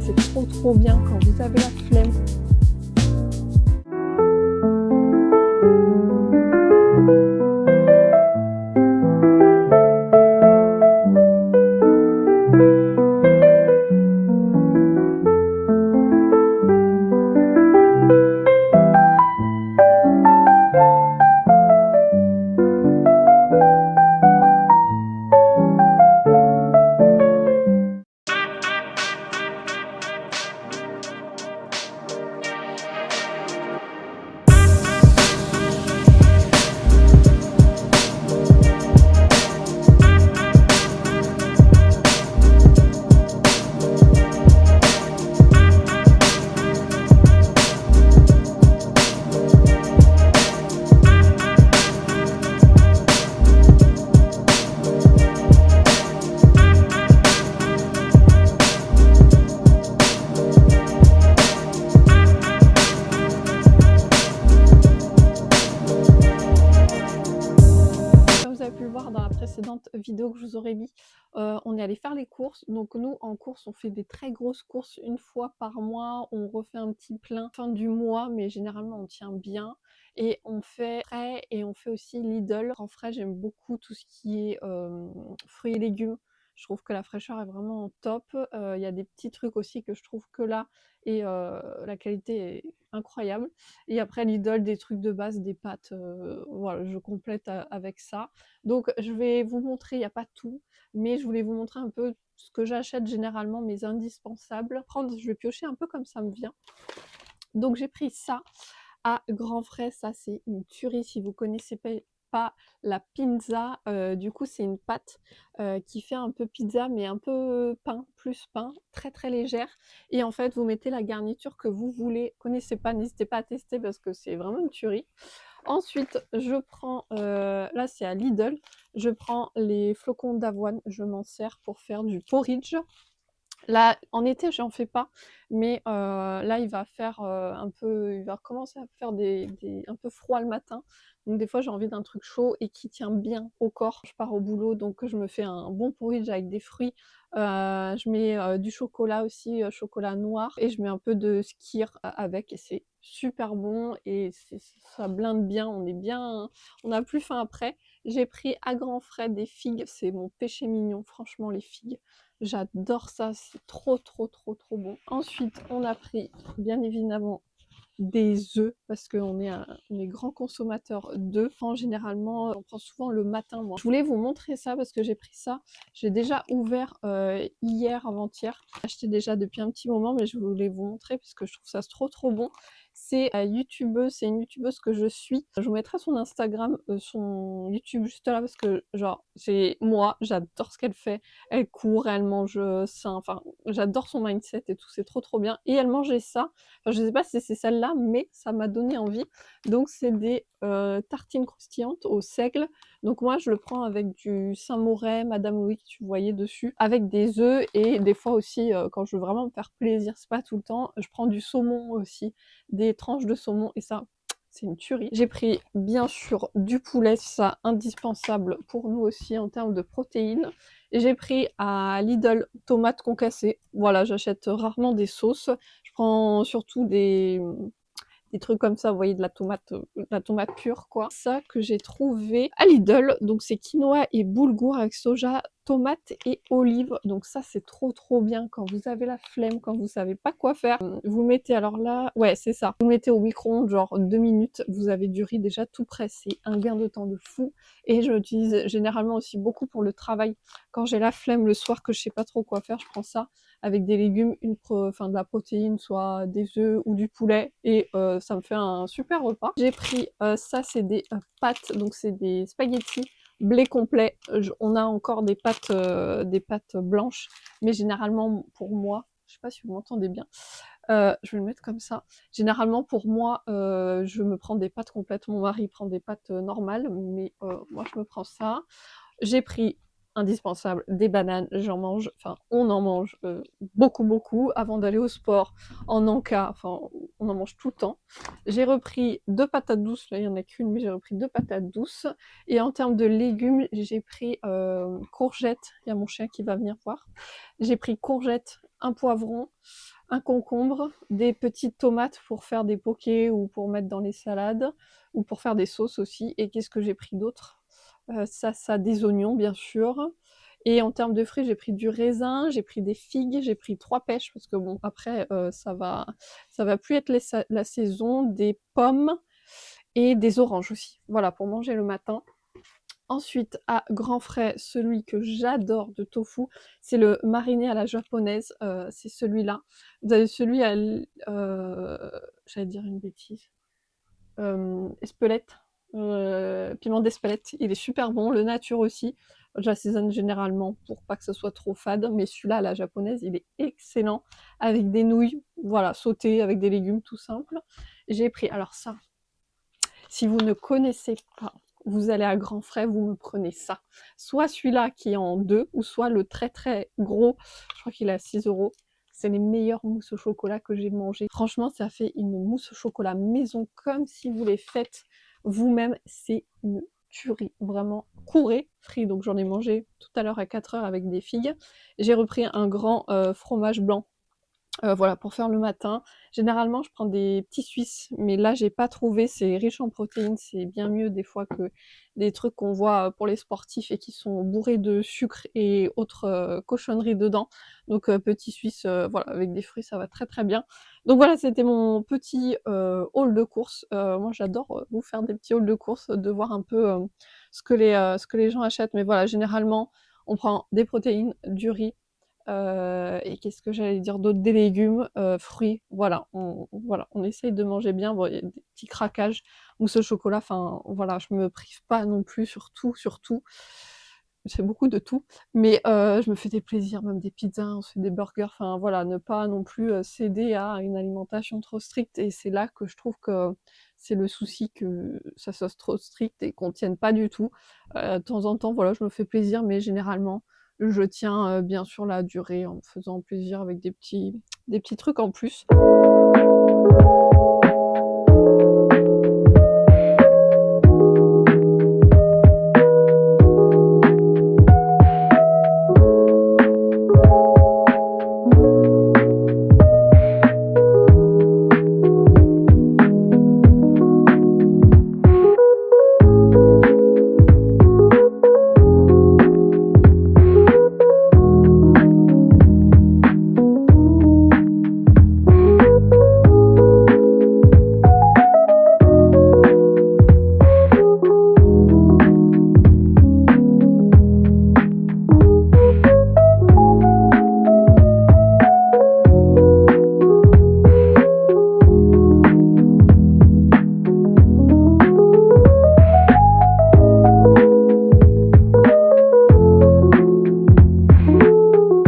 c'est trop bien quand vous avez la flemme. Pu le voir dans la précédente vidéo que je vous aurais mis, on est allé faire les courses. Donc nous, en course, on fait des très grosses courses une fois par mois. On refait un petit plein fin du mois, mais généralement on tient bien. Et on fait frais et on fait aussi Lidl. En frais, j'aime beaucoup tout ce qui est fruits et légumes. Je trouve que la fraîcheur est vraiment top. Il y a des petits trucs aussi que je trouve que là, et la qualité est incroyable. Et après Lidl, des trucs de base, des pâtes, voilà, je complète avec ça. Donc je vais vous montrer, il n'y a pas tout, mais je voulais vous montrer un peu ce que j'achète généralement, mes indispensables. Je vais piocher un peu comme ça me vient. Donc j'ai pris ça à grands frais, ça c'est une tuerie si vous connaissez pas la pinza. Du coup c'est une pâte qui fait un peu pizza mais un peu pain, plus pain, très légère. Et en fait vous mettez la garniture que vous voulez. Connaissez pas, n'hésitez pas à tester parce que c'est vraiment une tuerie. Ensuite, je prends, là c'est à Lidl, je prends les flocons d'avoine, je m'en sers pour faire du porridge. Là, en été, j'en fais pas, mais là, il va faire il va commencer à faire un peu froid le matin. Donc des fois, j'ai envie d'un truc chaud et qui tient bien au corps. Je pars au boulot, donc je me fais un bon porridge avec des fruits. Je mets du chocolat aussi, chocolat noir, et je mets un peu de skyr avec, et c'est super bon et ça blinde bien. On n'a plus faim après. J'ai pris à grands frais des figues, c'est mon péché mignon, franchement les figues. J'adore ça, c'est trop bon. Ensuite, on a pris bien évidemment des œufs parce qu'on est grand consommateur d'œufs. Généralement, on prend souvent le matin. Moi, je voulais vous montrer ça parce que j'ai pris ça. J'ai déjà ouvert hier, avant-hier. J'ai acheté déjà depuis un petit moment, mais je voulais vous montrer parce que je trouve ça trop bon. C'est c'est une youtubeuse que je suis. Je vous mettrai son Instagram, son YouTube juste là parce que genre j'adore ce qu'elle fait. Elle court, elle mange sain, enfin j'adore son mindset et tout, c'est trop bien. Et elle mangeait ça. Enfin, je sais pas si c'est celle-là, mais ça m'a donné envie. Donc c'est des tartines croustillantes au seigle. Donc moi je le prends avec du Saint-Moré, Madame Louis, tu voyais dessus, avec des œufs, et des fois aussi quand je veux vraiment me faire plaisir, c'est pas tout le temps, je prends du saumon aussi, des tranches de saumon, et ça c'est une tuerie. J'ai pris bien sûr du poulet, ça indispensable pour nous aussi en termes de protéines. J'ai pris à Lidl tomates concassées. Voilà, j'achète rarement des sauces. Je prends surtout des trucs comme ça, vous voyez, de la tomate pure, quoi. Ça que j'ai trouvé à Lidl, donc c'est quinoa et boulgour avec soja, tomates et olives. Donc ça, c'est trop bien quand vous avez la flemme, quand vous savez pas quoi faire. Vous mettez, alors là, ouais, c'est ça. Vous mettez au micro-ondes, genre 2 minutes, vous avez du riz déjà tout prêt. C'est un gain de temps de fou. Et je l'utilise généralement aussi beaucoup pour le travail. Quand j'ai la flemme le soir, que je sais pas trop quoi faire, je prends ça avec des légumes, de la protéine, soit des œufs ou du poulet, et ça me fait un super repas. J'ai pris ça, c'est des pâtes, donc c'est des spaghettis blé complet. On a encore des pâtes blanches, mais généralement pour moi, je sais pas si vous m'entendez bien, je vais le mettre comme ça. Généralement pour moi, je me prends des pâtes complètes, mon mari prend des pâtes normales, mais moi je me prends ça. J'ai pris indispensable, des bananes, j'en mange, enfin on en mange beaucoup beaucoup avant d'aller au sport, en encas, enfin on en mange tout le temps. J'ai repris 2 patates douces, là il y en a qu'une, mais j'ai repris 2 patates douces. Et en termes de légumes, j'ai pris courgettes, il y a mon chien qui va venir voir. J'ai pris courgettes, un poivron, un concombre, des petites tomates pour faire des pokés ou pour mettre dans les salades, ou pour faire des sauces aussi. Et qu'est-ce que j'ai pris d'autre? Ça, des oignons bien sûr. Et en termes de fruits, j'ai pris du raisin, j'ai pris des figues, j'ai pris 3 pêches parce que bon après ça va plus être la saison, des pommes et des oranges aussi. Voilà, pour manger le matin. Ensuite, à grands frais, celui que j'adore de tofu, c'est le mariné à la japonaise, c'est celui-là. Vous avez celui à j'allais dire une bêtise, Espelette, piment d'Espelette, il est super bon, le nature aussi. J'assaisonne généralement pour pas que ce soit trop fade, mais celui-là à la japonaise, il est excellent, avec des nouilles, voilà, sautées, avec des légumes tout simple. J'ai pris, alors ça, si vous ne connaissez pas, vous allez à grands frais, vous me prenez ça. Soit celui-là qui est en 2, ou soit le très très gros, je crois qu'il est à 6 euros. C'est les meilleures mousses au chocolat que j'ai mangées. Franchement, ça fait une mousse au chocolat maison, comme si vous les faites vous-même. C'est une tuerie, vraiment. Courez, frit, donc j'en ai mangé tout à l'heure à 4 heures avec des figues. J'ai repris un grand fromage blanc, voilà, pour faire le matin. Généralement, je prends des petits suisses, mais là, j'ai pas trouvé. C'est riche en protéines, c'est bien mieux des fois que des trucs qu'on voit pour les sportifs et qui sont bourrés de sucre et autres cochonneries dedans. Donc, petit suisse, voilà, avec des fruits, ça va très très bien. Donc voilà, c'était mon petit haul de courses. Moi, j'adore vous faire des petits hauls de courses, de voir un peu ce que les gens achètent. Mais voilà, généralement, on prend des protéines, du riz, et qu'est-ce que j'allais dire d'autre? Des légumes, fruits, voilà, on essaye de manger bien. Bon, il y a des petits craquages, mousse au chocolat, enfin voilà, je me prive pas non plus sur tout, sur tout. Je fais beaucoup de tout, mais je me fais des plaisirs, même des pizzas, on se fait des burgers, enfin voilà, ne pas non plus céder à une alimentation trop stricte. Et c'est là que je trouve que c'est le souci, que ça soit trop strict et qu'on tienne pas du tout. De temps en temps, voilà, je me fais plaisir, mais généralement je tiens bien sûr la durée en me faisant plaisir avec des petits trucs en plus.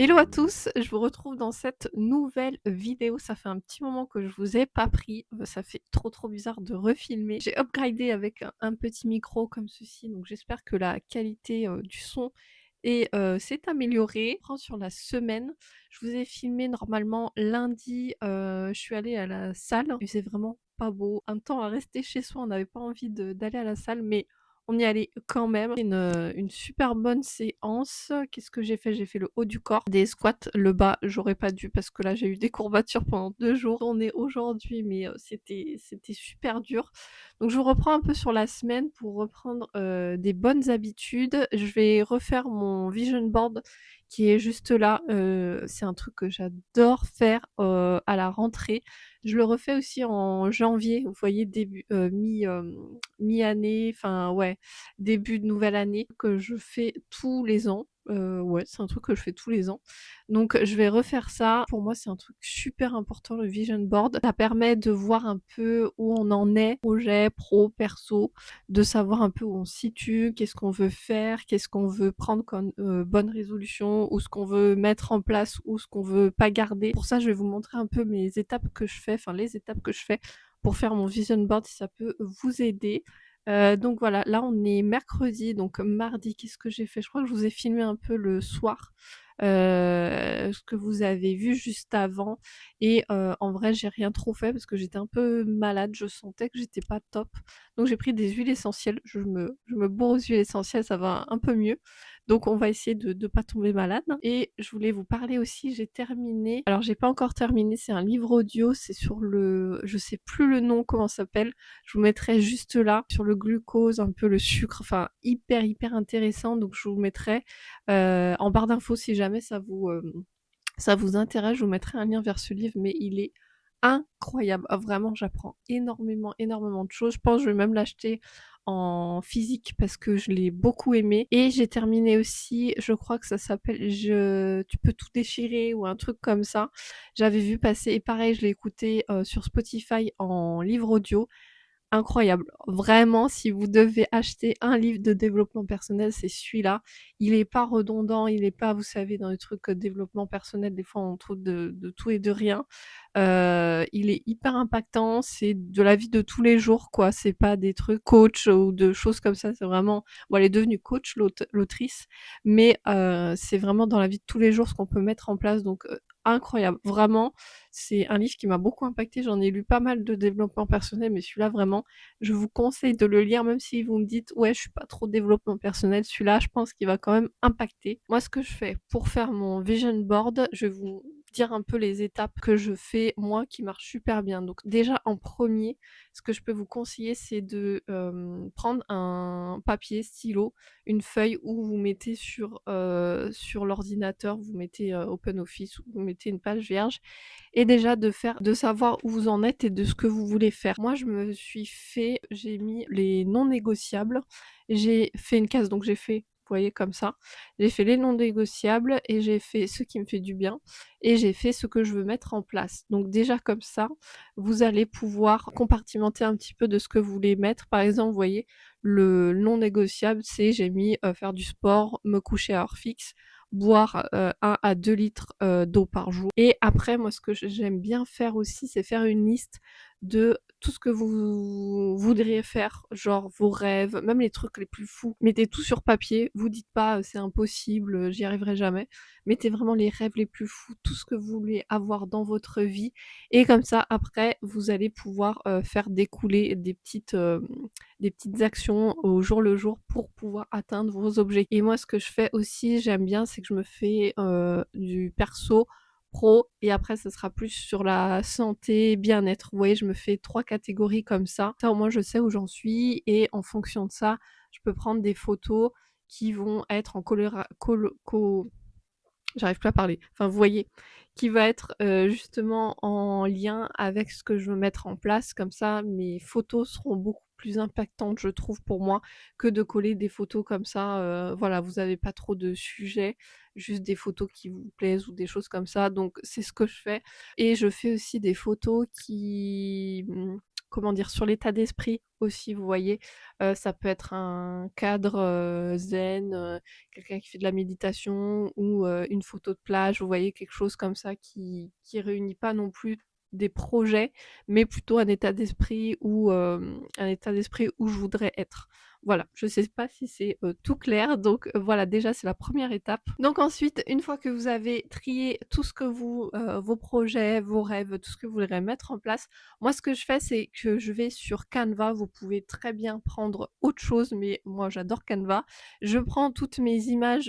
Hello à tous, je vous retrouve dans cette nouvelle vidéo. Ça fait un petit moment que je vous ai pas pris, ça fait trop bizarre de refilmer. J'ai upgradé avec un petit micro comme ceci, donc j'espère que la qualité du son s'est améliorée. On prend sur la semaine, je vous ai filmé normalement lundi, je suis allée à la salle, il faisait vraiment pas beau. Un temps à rester chez soi, on n'avait pas envie d'aller à la salle, mais on y allait quand même. Une super bonne séance. Qu'est-ce que j'ai fait? J'ai fait le haut du corps, des squats, le bas, j'aurais pas dû parce que là j'ai eu des courbatures pendant 2 jours. On est aujourd'hui, mais c'était super dur. Donc je vous reprends un peu sur la semaine pour reprendre des bonnes habitudes. Je vais refaire mon vision board qui est juste là. C'est un truc que j'adore faire à la rentrée. Je le refais aussi en janvier, vous voyez, début, mi-année, enfin ouais, début de nouvelle année, que je fais tous les ans. Ouais, c'est un truc que je fais tous les ans. Donc je vais refaire ça. Pour moi, c'est un truc super important, le vision board. Ça permet de voir un peu où on en est, projet, pro, perso, de savoir un peu où on se situe, qu'est-ce qu'on veut faire, qu'est-ce qu'on veut prendre comme bonne résolution, ou ce qu'on veut mettre en place, ou ce qu'on veut pas garder. Pour ça, je vais vous montrer un peu mes étapes que je fais, enfin les étapes que je fais pour faire mon vision board, si ça peut vous aider. Donc voilà, là on est mercredi, donc mardi, qu'est-ce que j'ai fait? Je crois que je vous ai filmé un peu le soir, ce que vous avez vu juste avant et en vrai j'ai rien trop fait parce que j'étais un peu malade, je sentais que j'étais pas top. Donc j'ai pris des huiles essentielles, je me bourre aux huiles essentielles, ça va un peu mieux. Donc on va essayer de pas tomber malade et je voulais vous parler aussi, j'ai terminé alors j'ai pas encore terminé, c'est un livre audio, c'est sur le je sais plus le nom, comment ça s'appelle. Je vous mettrai juste là, sur le glucose, un peu le sucre, enfin hyper, hyper intéressant. Donc je vous mettrai en barre d'infos si jamais ça vous intéresse, je vous mettrai un lien vers ce livre, mais il est incroyable. Ah, vraiment, j'apprends énormément, énormément de choses. Je pense que je vais même l'acheter en physique parce que je l'ai beaucoup aimé. Et j'ai terminé aussi, je crois que ça s'appelle Tu peux tout déchirer ou un truc comme ça. J'avais vu passer, et pareil, je l'ai écouté sur Spotify en livre audio. Incroyable. Vraiment, si vous devez acheter un livre de développement personnel, c'est celui-là. Il est pas redondant, il est pas, vous savez, dans les trucs développement personnel, des fois on trouve de tout et de rien. Il est hyper impactant, c'est de la vie de tous les jours, quoi. C'est pas des trucs coach ou de choses comme ça. C'est vraiment, bon, elle est devenue coach, l'autrice, mais c'est vraiment dans la vie de tous les jours ce qu'on peut mettre en place. Donc incroyable. Vraiment, c'est un livre qui m'a beaucoup impacté. J'en ai lu pas mal de développement personnel, mais celui-là vraiment, je vous conseille de le lire, même si vous me dites ouais, je suis pas trop développement personnel. Celui-là, je pense qu'il va quand même impacter. Moi, ce que je fais pour faire mon vision board, je vais vous dire un peu les étapes que je fais moi qui marchent super bien. Donc déjà en premier, ce que je peux vous conseiller, c'est de prendre un papier, stylo, une feuille où vous mettez sur l'ordinateur, vous mettez OpenOffice, vous mettez une page vierge et déjà de savoir où vous en êtes et de ce que vous voulez faire. Moi, j'ai mis les non négociables, j'ai fait une case, donc j'ai fait, vous voyez comme ça, j'ai fait les non négociables et j'ai fait ce qui me fait du bien et j'ai fait ce que je veux mettre en place. Donc déjà comme ça, vous allez pouvoir compartimenter un petit peu de ce que vous voulez mettre. Par exemple, vous voyez, le non négociable, c'est j'ai mis faire du sport, me coucher à heure fixe, boire 1 à 2 litres d'eau par jour. Et après, moi, ce que j'aime bien faire aussi, c'est faire une liste de tout ce que vous voudriez faire, genre vos rêves, même les trucs les plus fous. Mettez tout sur papier, vous dites pas c'est impossible, j'y arriverai jamais. Mettez vraiment les rêves les plus fous, tout ce que vous voulez avoir dans votre vie. Et comme ça, après, vous allez pouvoir faire découler des petites actions au jour le jour pour pouvoir atteindre vos objectifs. Et moi, ce que je fais aussi, j'aime bien, c'est que je me fais du perso, pro, et après, ça sera plus sur la santé, bien-être. Vous voyez, je me fais 3 catégories comme ça. Ça, au moins, je sais où j'en suis et en fonction de ça, je peux prendre des photos qui vont être en j'arrive plus à parler. Enfin, vous voyez, qui va être justement en lien avec ce que je veux mettre en place. Comme ça, mes photos seront beaucoup plus impactantes, je trouve, pour moi, que de coller des photos comme ça. Voilà, vous avez pas trop de sujets, juste des photos qui vous plaisent ou des choses comme ça. Donc, c'est ce que je fais. Et je fais aussi des photos qui, comment dire, sur l'état d'esprit aussi, vous voyez. Ça peut être un cadre zen, quelqu'un qui fait de la méditation ou une photo de plage, vous voyez, quelque chose comme ça qui réunit pas non plus des projets, mais plutôt un état d'esprit où je voudrais être. Voilà, je sais pas si c'est tout clair, donc voilà, déjà c'est la première étape. Donc ensuite, une fois que vous avez trié tout ce que vos projets, vos rêves, tout ce que vous voudrez mettre en place, moi ce que je fais, c'est que je vais sur Canva. Vous pouvez très bien prendre autre chose, mais moi j'adore Canva. Je prends toutes mes images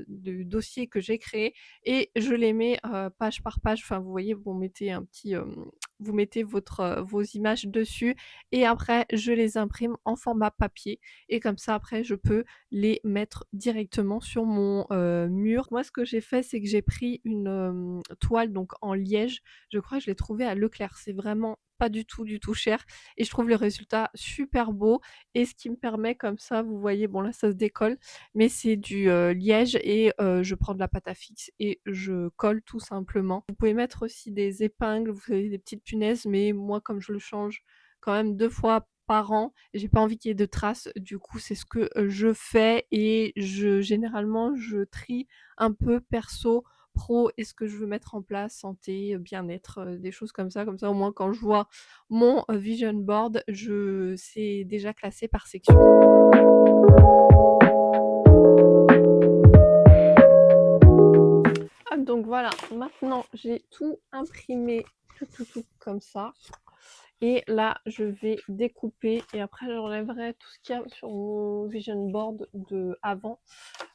du dossier que j'ai créé et je les mets page par page. Enfin, vous voyez, vous mettez vos images dessus et après je les imprime en format papier et comme ça après je peux les mettre directement sur mon mur. Moi, ce que j'ai fait, c'est que j'ai pris une toile donc en liège. Je crois que je l'ai trouvée à Leclerc. C'est vraiment pas du tout cher et je trouve le résultat super beau et ce qui me permet comme ça, vous voyez, bon là ça se décolle, mais c'est du liège et je prends de la pâte à fixe et je colle tout simplement. Vous pouvez mettre aussi des épingles, vous savez, des petites punaises, mais moi comme je le change quand même 2 fois par an, j'ai pas envie qu'il y ait de traces. Du coup, c'est ce que je fais et généralement, je trie un peu perso, pro et ce que je veux mettre en place, santé, bien-être, des choses comme ça. Comme ça, au moins, quand je vois mon, vision board, je c'est déjà classé par section. Hop, donc voilà, maintenant j'ai tout imprimé, tout comme ça. Et là, je vais découper et après j'enlèverai tout ce qu'il y a sur mon vision board de avant.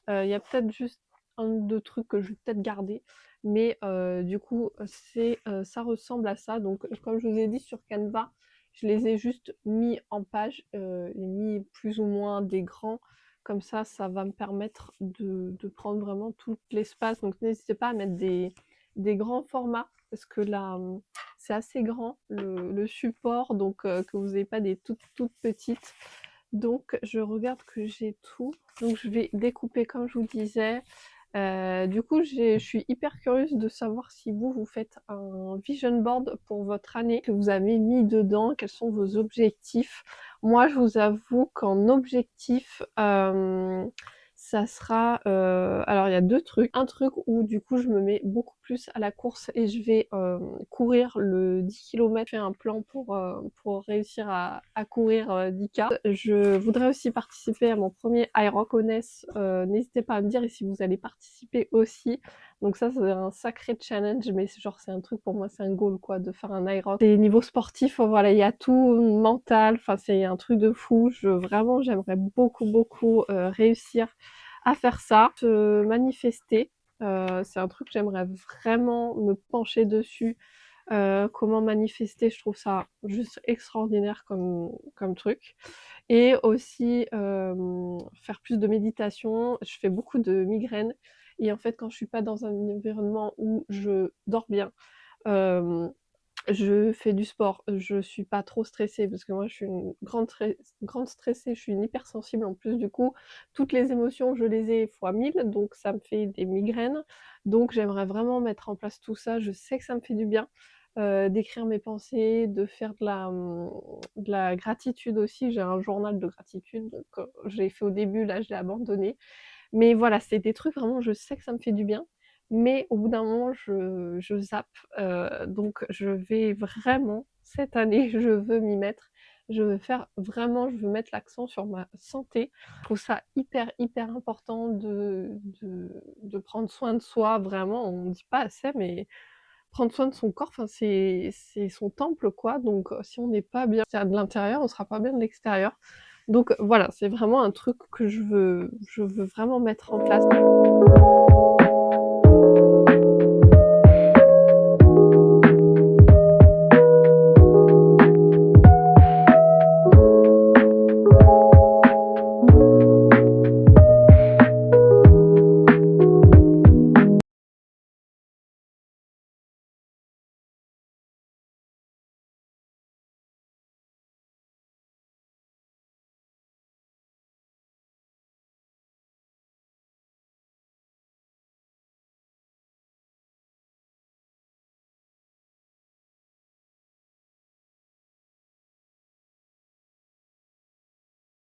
Il y a peut-être juste un ou deux trucs que je vais peut-être garder, mais du coup, ça ressemble à ça. Donc comme je vous ai dit sur Canva, je les ai juste mis en page, et mis plus ou moins des grands. Comme ça va me permettre de prendre vraiment tout l'espace. Donc n'hésitez pas à mettre des grands formats parce que là, c'est assez grand le support, donc que vous n'ayez pas des toutes petites. Donc je regarde que j'ai tout. Donc je vais découper comme je vous disais. Du coup, je suis hyper curieuse de savoir si vous faites un vision board pour votre année, que vous avez mis dedans, quels sont vos objectifs. Moi, je vous avoue qu'en objectif, ça sera... alors, il y a deux trucs. Un truc où, du coup, je me mets beaucoup plus à la course et je vais courir le 10 km. Je fais un plan pour réussir à courir 10K. Je voudrais aussi participer à mon premier Ironconess. N'hésitez pas à me dire si vous allez participer aussi. Donc ça, c'est un sacré challenge, mais genre c'est un truc pour moi, c'est un goal quoi, de faire un Iron. C'est niveau sportif, voilà, il y a tout mental, enfin c'est un truc de fou. Vraiment, j'aimerais beaucoup réussir à faire ça, se manifester. C'est un truc que j'aimerais vraiment me pencher dessus. Comment manifester, je trouve ça juste extraordinaire comme truc. Et aussi faire plus de méditation. Je fais beaucoup de migraines et en fait quand je suis pas dans un environnement où je dors bien, je fais du sport, je suis pas trop stressée parce que moi je suis une grande stressée, je suis une hypersensible en plus du coup, toutes les émotions je les ai fois 1000 donc ça me fait des migraines. Donc j'aimerais vraiment mettre en place tout ça, je sais que ça me fait du bien, d'écrire mes pensées, de faire de la gratitude aussi. J'ai un journal de gratitude donc j'ai fait au début, là je l'ai abandonné. Mais voilà, c'est des trucs vraiment, je sais que ça me fait du bien, mais au bout d'un moment, je zappe. Donc je vais vraiment, cette année, je veux m'y mettre. Je veux faire vraiment, je veux mettre l'accent sur ma santé. Je trouve ça hyper important de prendre soin de soi, vraiment. On ne dit pas assez, mais prendre soin de son corps, enfin, c'est son temple, quoi. Donc si on n'est pas bien de l'intérieur, on sera pas bien de l'extérieur. Donc voilà, c'est vraiment un truc que je veux vraiment mettre en place.